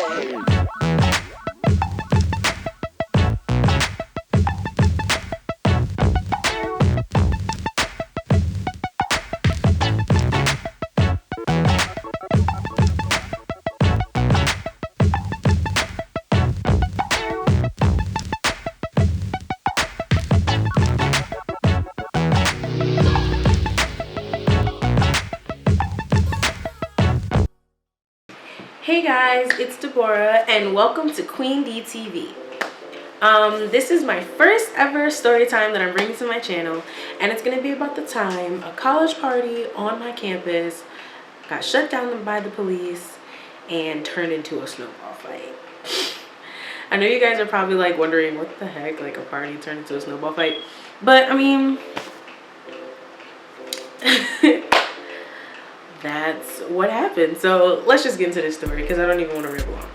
Hey guys, it's Deborah and welcome to Queen D TV. This is my first ever story time that I'm bringing to my channel, and it's gonna be about the time a college party on my campus got shut down by the police and turned into a snowball fight. I know you guys are probably like wondering what the heck, like a party turned into a snowball fight, but I mean, that's what happened. So let's just get into this story because I don't even want to ramble on.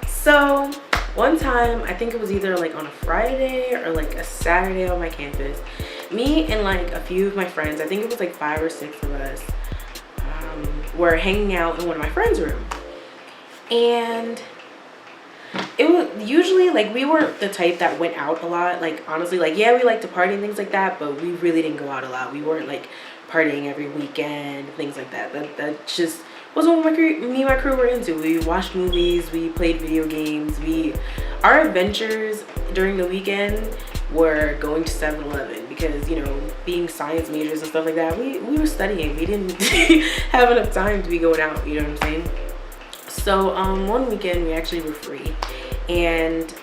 So one time, I think it was either like on a Friday or like a Saturday on my campus, me and like a few of my friends, I think it was like 5 or 6 of us, were hanging out in one of my friends' room. And it was usually like we weren't the type that went out a lot. Like honestly, like yeah, we like to party and things like that, but we really didn't go out a lot. We weren't like partying every weekend, things like that. That just wasn't what me and my crew were into. We watched movies, we played video games. Our adventures during the weekend were going to 7-Eleven because, you know, being science majors and stuff like that, we were studying. We didn't have enough time to be going out, you know what I'm saying? So one weekend we actually were free, and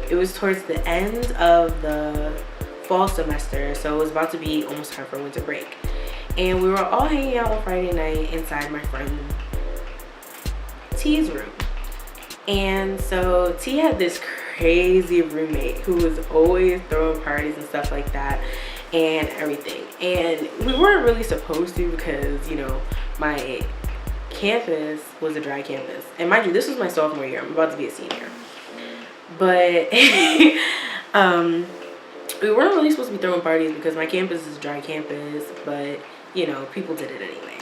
it was towards the end of the fall semester, so it was about to be almost time for winter break, and we were all hanging out on Friday night inside my friend T's room. And so T had this crazy roommate who was always throwing parties and stuff like that and everything, and we weren't really supposed to because, you know, my campus was a dry campus, and mind you, this was my sophomore year. I'm about to be a senior, but we weren't really supposed to be throwing parties because my campus is a dry campus, but you know, people did it anyway.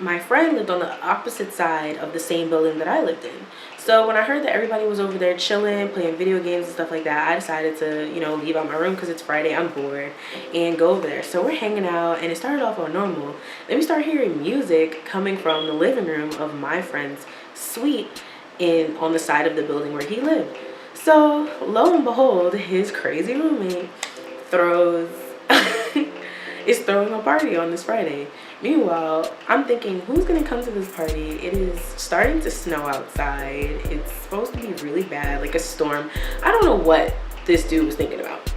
My friend lived on the opposite side of the same building that I lived in, so when I heard that everybody was over there chilling, playing video games and stuff like that, I decided to, you know, leave out my room because it's Friday, I'm bored, and go over there. So we're hanging out, and it started off on normal. Then we start hearing music coming from the living room of my friend's suite on the side of the building where he lived. So lo and behold, his crazy roommate is throwing a party on this Friday. Meanwhile, I'm thinking, who's gonna come to this party? It is starting to snow outside. It's supposed to be really bad, like a storm. I don't know what this dude was thinking about,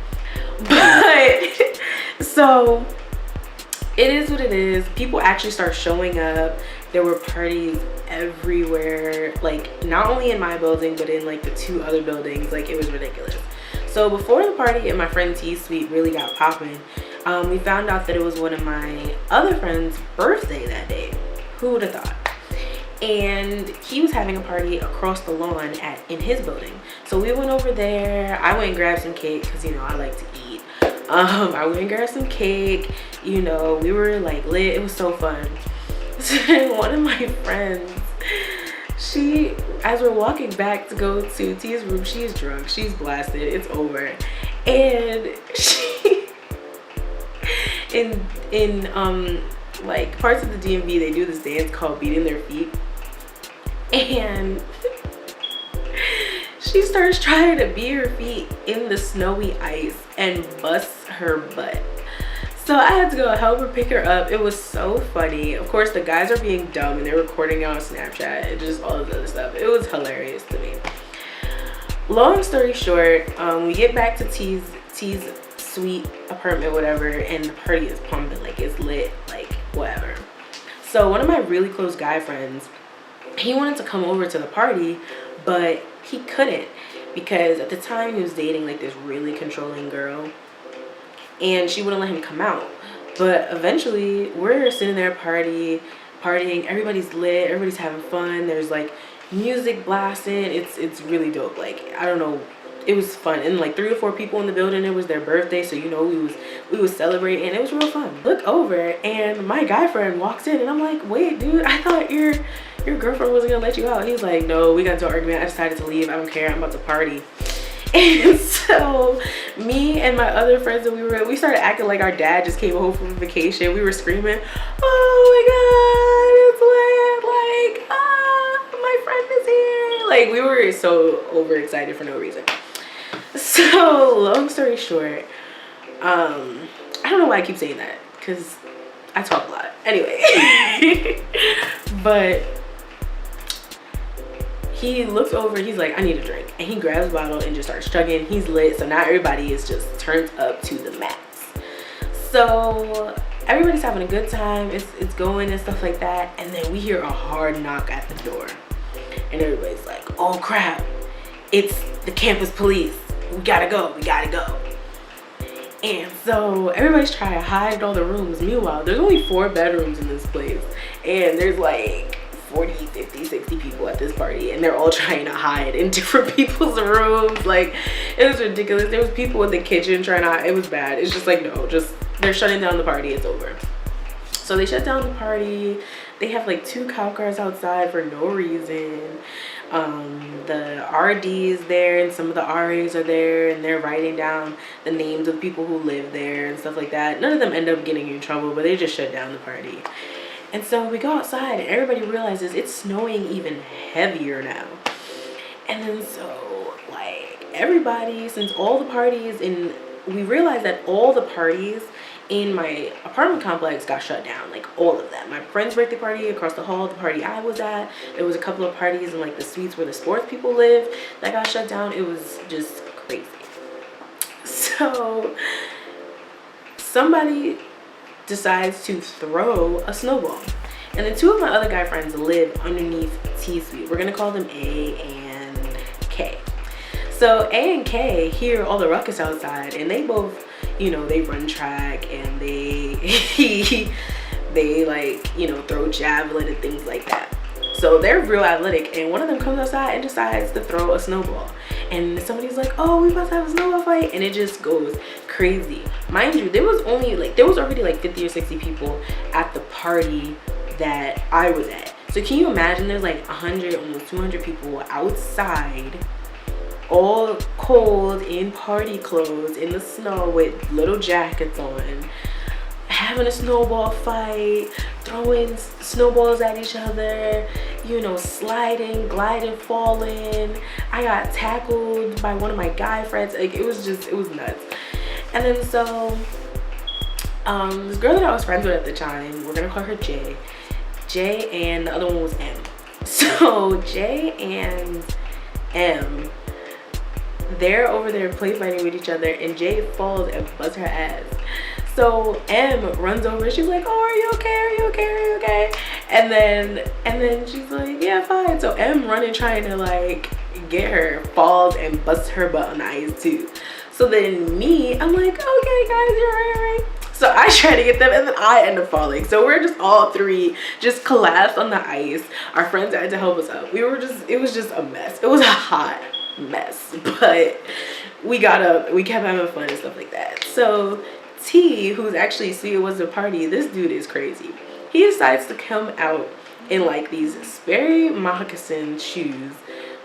but so it is what it is. People actually start showing up. There were parties everywhere, like not only in my building but in like the 2 other buildings. Like it was ridiculous. So before the party in my friend T's suite really got popping, we found out that it was one of my other friends' birthday that day. Who would have thought? And he was having a party across the lawn in his building. So we went over there. I went and grabbed some cake because, you know, I like to eat. I went and grabbed some cake. You know, we were like lit. It was so fun. So one of my friends, as we're walking back to go to T's room, she's drunk, she's blasted, it's over, and she in like parts of the DMV, they do this dance called beating their feet, and she starts trying to beat her feet in the snowy ice and busts her butt. So I had to go help her pick her up. It was so funny. Of course, the guys are being dumb and they're recording it on Snapchat and just all this other stuff. It was hilarious to me. Long story short, we get back to T's suite, apartment, whatever, and the party is pumping, like it's lit, like whatever. So one of my really close guy friends, he wanted to come over to the party, but he couldn't because at the time he was dating like this really controlling girl, and she wouldn't let him come out. But eventually we're sitting there partying, everybody's lit, everybody's having fun, there's like music blasting, it's really dope. Like I don't know, it was fun, and like 3 or 4 people in the building, it was their birthday, so you know we was celebrating, and it was real fun. Look over and my guy friend walks in, and I'm like, wait dude, I thought you're your girlfriend wasn't gonna let you out. He's like, no, we got into an argument. I decided to leave. I don't care. I'm about to party. And so me and my other friends that we started acting like our dad just came home from vacation. We were screaming, oh my god, it's lit, like, my friend is here. Like, we were so overexcited for no reason. So long story short, I don't know why I keep saying that, because I talk a lot anyway. But he looks over, he's like, I need a drink, and he grabs a bottle and just starts chugging. He's lit, so now everybody is just turned up to the max. So everybody's having a good time, it's going and stuff like that, and then we hear a hard knock at the door, and everybody's like, oh crap, it's the campus police, we gotta go. And so everybody's trying to hide all the rooms. Meanwhile, there's only 4 bedrooms in this place, and there's like 40, 50, 60 people at this party, and they're all trying to hide in different people's rooms. Like, it was ridiculous. There was people in the kitchen trying to hide. It was bad. It's just like, no, just they're shutting down the party. It's over. So they shut down the party. They have like 2 cop cars outside for no reason. The RDs there and some of the RAs are there, and they're writing down the names of people who live there and stuff like that. None of them end up getting in trouble, but they just shut down the party. And so we go outside and everybody realizes it's snowing even heavier now. And then so like everybody, since all the parties we realized that all the parties in my apartment complex got shut down, like all of them. My friend's birthday party across the hall, the party I was at, there was a couple of parties in like the suites where the sports people live that got shut down. It was just crazy. So somebody decides to throw a snowball, and then 2 of my other guy friends live underneath T Suite. We're gonna call them A and K. So A and K hear all the ruckus outside, and they both, you know, they run track, and they like, you know, throw javelin and things like that. So they're real athletic, and one of them comes outside and decides to throw a snowball, and somebody's like, oh, we about to have a snowball fight, and it just goes crazy. Mind you, there was already like 50 or 60 people at the party that I was at. So can you imagine, there's like 100, almost 200 people outside, all cold in party clothes in the snow with little jackets on, having a snowball fight, throwing snowballs at each other, you know, sliding, gliding, falling. I got tackled by one of my guy friends. Like, it was nuts. And then so this girl that I was friends with at the time, we're gonna call her J, and the other one was M. So J and M, they're over there play fighting with each other, and J falls and busts her ass. So M runs over, she's like, oh, are you okay? Are you okay? Are you okay? And then she's like, yeah, fine. So M running, trying to like get her, falls and busts her butt on the ice too. So then me, I'm like, okay guys, you're right. So I try to get them, and then I end up falling. So we're just all 3 just collapsed on the ice. Our friends had to help us up. It was just a mess. It was a hot mess, but we got up, we kept having fun and stuff like that. So T, who's actually It Was a Party, this dude is crazy. He decides to come out in like these Sperry moccasin shoes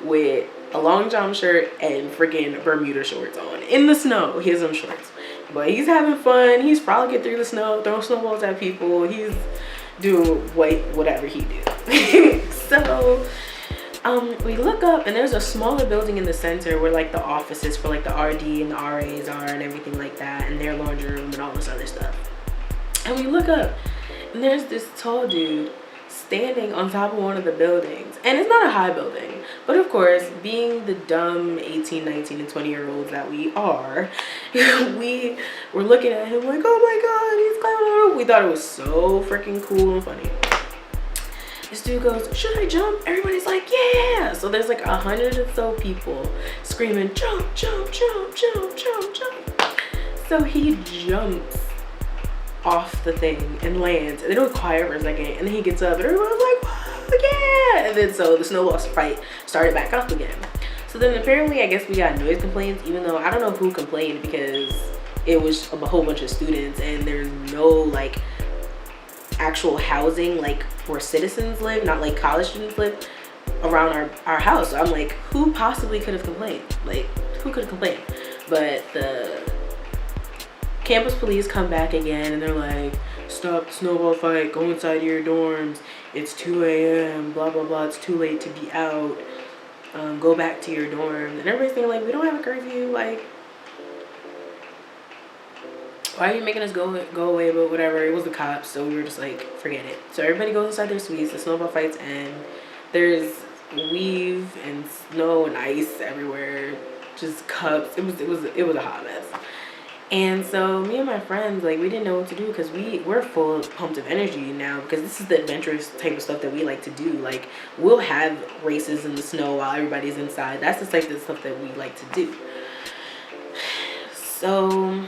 with a long john shirt and freaking Bermuda shorts on in the snow. He has some shorts, but he's having fun. He's frolicking through the snow, throwing snowballs at people. He's doing whatever he do. So we look up, and there's a smaller building in the center where like the offices for like the RD and the RAs are and everything like that, and their laundry room and all this other stuff. And we look up, and there's this tall dude standing on top of one of the buildings, and it's not a high building, but of course, being the dumb 18, 19, and 20-year-olds that we are, we were looking at him like, oh my god, he's climbing on the roof. We thought it was so freaking cool and funny. This dude goes, should I jump? Everybody's like, yeah. So there's like 100 or so people screaming, jump, jump, jump, jump, jump, jump. So he jumps off the thing and lands, and then it was quiet for a second, and then he gets up and everyone's like, whoa, yeah. And then so the snowball fight started back up again. So then apparently I guess we got noise complaints, even though I don't know who complained, because it was a whole bunch of students and there's no like actual housing, like where citizens live, not like college students live, around our house. So I'm like, who possibly could have complained? Like, who could have complained? But the campus police come back again and they're like, stop the snowball fight, go inside your dorms, it's 2 a.m, blah blah blah, it's too late to be out, go back to your dorm. And everybody's saying like, we don't have a curfew, like, why are you making us go away? But whatever, it was the cops, so we were just like, forget it. So everybody goes inside their suites, the snowball fights end, there's weave and snow and ice everywhere, just cups. It was a hot mess. And so me and my friends, like, we didn't know what to do because we're full of pumped of energy now, because this is the adventurous type of stuff that we like to do. Like, we'll have races in the snow while everybody's inside. That's the type of stuff that we like to do. So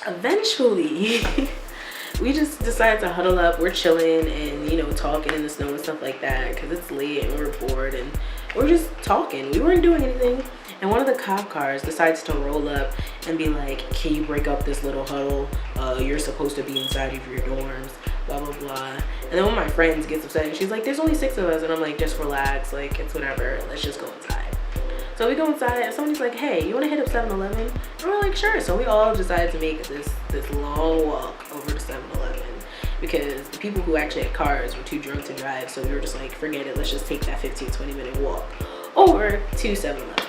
eventually we just decided to huddle up. We're chilling and, you know, talking in the snow and stuff like that because it's late and we're bored and we're just talking. We weren't doing anything. And one of the cop cars decides to roll up and be like, can you break up this little huddle? You're supposed to be inside of your dorms, blah, blah, blah. And then one of my friends gets upset and she's like, there's only 6 of us. And I'm like, just relax. Like, it's whatever. Let's just go inside. So we go inside and somebody's like, hey, you want to hit up 7-Eleven? And we're like, sure. So we all decided to make this long walk over to 7-Eleven because the people who actually had cars were too drunk to drive. So we were just like, forget it. Let's just take that 15-20 minute walk over to 7-Eleven.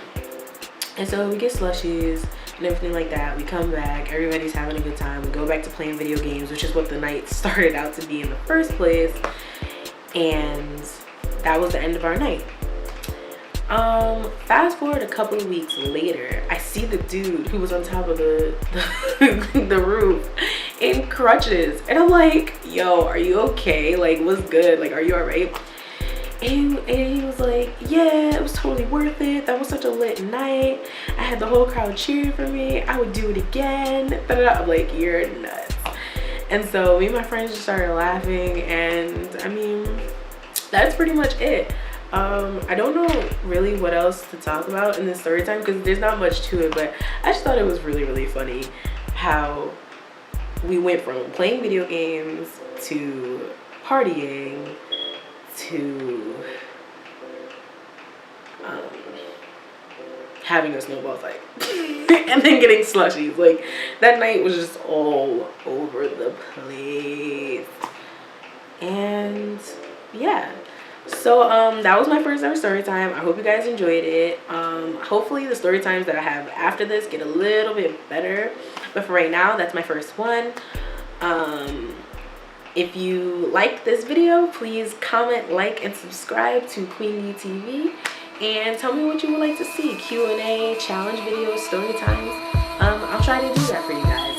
And so we get slushies and everything like that. We come back, everybody's having a good time. We go back to playing video games, which is what the night started out to be in the first place. And that was the end of our night. Fast forward a couple of weeks later, I see the dude who was on top of the roof in crutches. And I'm like, yo, are you okay? Like, what's good? Like, are you all right? And he was like, yeah, it was totally worth it. That was such a lit night. I had the whole crowd cheering for me. I would do it again. I'm like, you're nuts. And so me and my friends just started laughing. And I mean, that's pretty much it. I don't know really what else to talk about in this story time because there's not much to it, but I just thought it was really, really funny how we went from playing video games to partying to having a snowball fight and then getting slushies. Like, that night was just all over the place. And yeah, so that was my first ever story time. I hope you guys enjoyed it. Hopefully the story times that I have after this get a little bit better, but for right now, that's my first one. If you like this video, please comment, like, and subscribe to Queen D TV. And tell me what you would like to see. Q&A, challenge videos, story times. I'll try to do that for you guys.